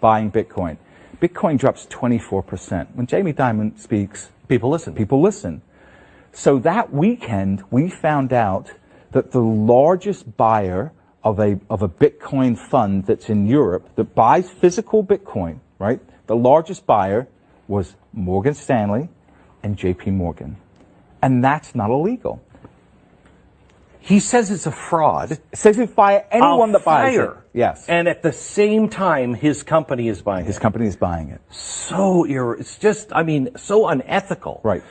buying Bitcoin. Bitcoin drops 24%. When Jamie Dimon speaks, people listen. People listen. So that weekend, we found out that the largest buyer of a Bitcoin fund that's in Europe that buys physical Bitcoin, right? The largest buyer was Morgan Stanley and JP Morgan. And that's not illegal. He says it's a fraud. It says you fire anyone that buys it. Yes. And at the same time, his company is buying it. His company is buying it. It's just, so unethical. Right.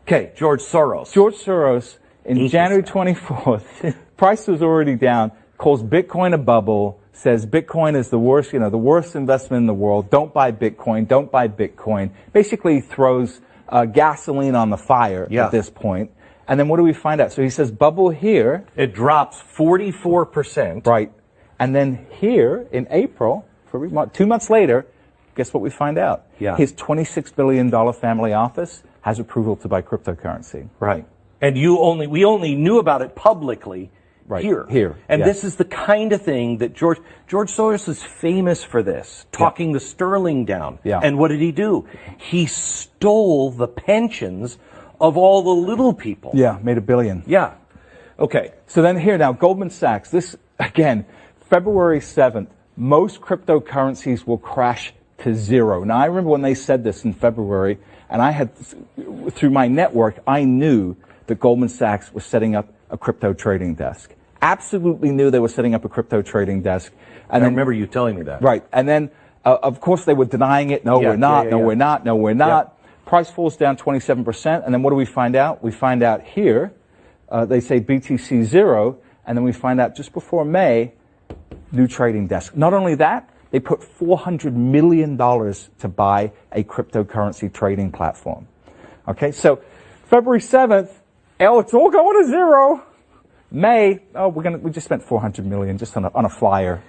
Okay, George Soros. George Soros, in January 24th, price was already down, calls Bitcoin a bubble, says Bitcoin is the worst, the worst investment in the world. Don't buy Bitcoin. Don't buy Bitcoin. Basically throws gasoline on the fire at this point. And then what do we find out? So he says bubble here. It drops 44%. Right. And then here in April, 2 months later, guess what we find out? Yeah. His $26 billion family office has approval to buy cryptocurrency. Right. And we only knew about it publicly here. And this is the kind of thing that George Soros is famous for this, talking the sterling down. Yeah. And what did he do? He stole the pensions of all the little people. Yeah, made $1 billion. Yeah. Okay. So then here now, Goldman Sachs, this again, February 7th, most cryptocurrencies will crash to zero. Now I remember when they said this in February, and I had, through my network, I knew that Goldman Sachs was setting up a crypto trading desk. Absolutely knew they were setting up a crypto trading desk. And I remember you telling me that. Right. And then, of course, they were denying it. No, we're not. No, we're not. No, we're not. Price falls down 27%. And then what do we find out? We find out here, they say BTC 0. And then we find out just before May, new trading desk. Not only that, they put $400 million to buy a cryptocurrency trading platform. Okay, so February 7th, it's all going to zero. May, we just spent $400 million just on a flyer.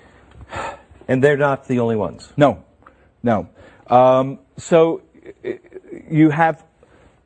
And they're not the only ones. No. So you have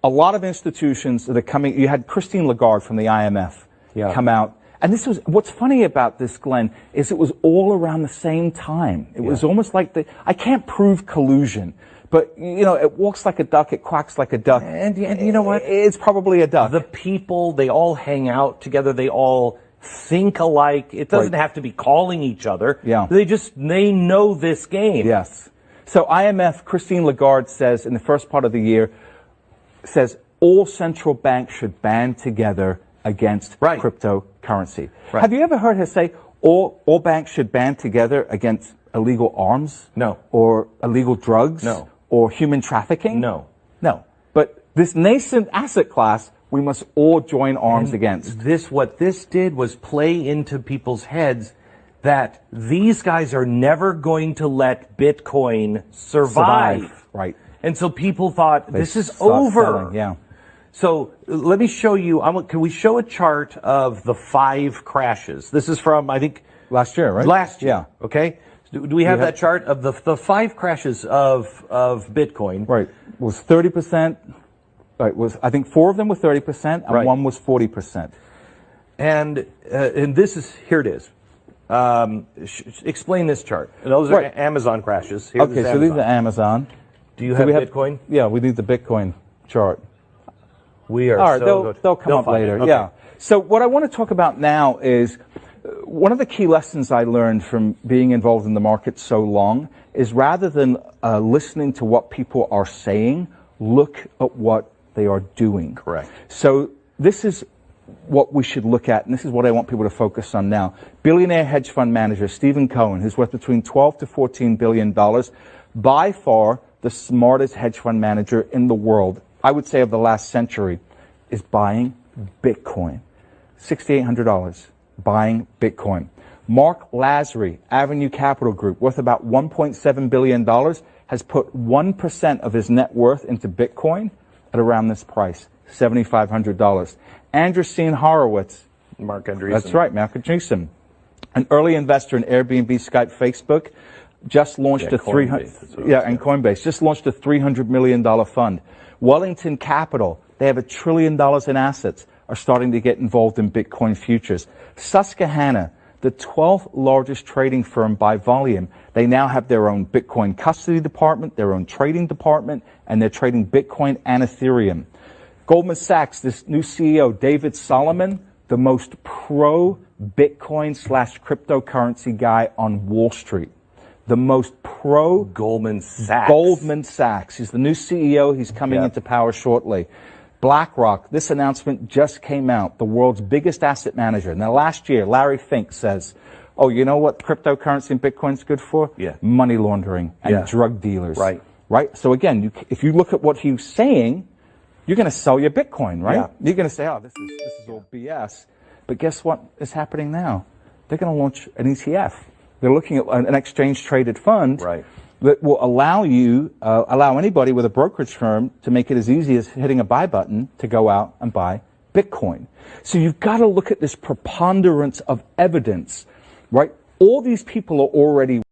a lot of institutions that are coming. You had Christine Lagarde from the IMF come out. And what's funny about this, Glenn, is it was all around the same time. It was almost like I can't prove collusion, but, it walks like a duck, it quacks like a duck. And you know what? It's probably a duck. The people, they all hang out together, they all think alike. It doesn't have to be calling each other. Yeah. They know this game. Yes. So IMF, Christine Lagarde says in the first part of the year, all central banks should band together against cryptocurrency. Right. Have you ever heard her say all banks should band together against illegal arms? No. Or illegal drugs? No. Or human trafficking? No. But this nascent asset class, we must all join arms against. What this did was play into people's heads that these guys are never going to let Bitcoin survive. Right. And so people thought, this is over. Selling. Yeah. So let me show you, can we show a chart of the 5 crashes? This is from, I think... Last year, right? Last year. Yeah. Okay. Do we have that chart of the 5 crashes of Bitcoin? Right. It was 30%. Right. I think 4 of them were 30% and 1 was 40%. And here it is. Explain this chart. Those are Amazon crashes. So these are Amazon. Do you have Bitcoin? Yeah, we need the Bitcoin chart. We are. All right, they'll come up later. Okay. Yeah. So what I want to talk about now is one of the key lessons I learned from being involved in the market so long is rather than listening to what people are saying, look at what they are doing. Correct. So this is what we should look at, and this is what I want people to focus on now. Billionaire hedge fund manager Stephen Cohen, who's worth between $12 to $14 billion, by far the smartest hedge fund manager in the world, I would say of the last century, is buying Bitcoin. $6,800, buying Bitcoin. Mark Lazary, Avenue Capital Group, worth about $1.7 billion, has put 1% of his net worth into Bitcoin at around this price, $7,500. Andreessen Horowitz. Mark Andreessen. That's right, Mark Andreessen. An early investor in Airbnb, Skype, Facebook, just launched and Coinbase, just launched a $300 million fund. Wellington Capital, they have $1 trillion in assets, are starting to get involved in Bitcoin futures. Susquehanna, the 12th largest trading firm by volume, They now have their own Bitcoin custody department, their own trading department, and they're trading Bitcoin and Ethereum. Goldman Sachs, this new CEO, David Solomon, the most pro-Bitcoin / cryptocurrency guy on Wall Street. The most pro Goldman Sachs. Goldman Sachs. He's the new CEO. He's coming into power shortly. BlackRock, this announcement just came out, the world's biggest asset manager. Now, last year, Larry Fink says, oh, you know what cryptocurrency and Bitcoin's good for? Money laundering and drug dealers. Right? So again, if you look at what he's saying, you're going to sell your Bitcoin, right? You're going to say, oh, this is all BS. But guess what is happening now? They're going to launch an ETF. They're looking at an exchange-traded fund that will allow anybody with a brokerage firm to make it as easy as hitting a buy button to go out and buy Bitcoin. So you've got to look at this preponderance of evidence, right? All these people are already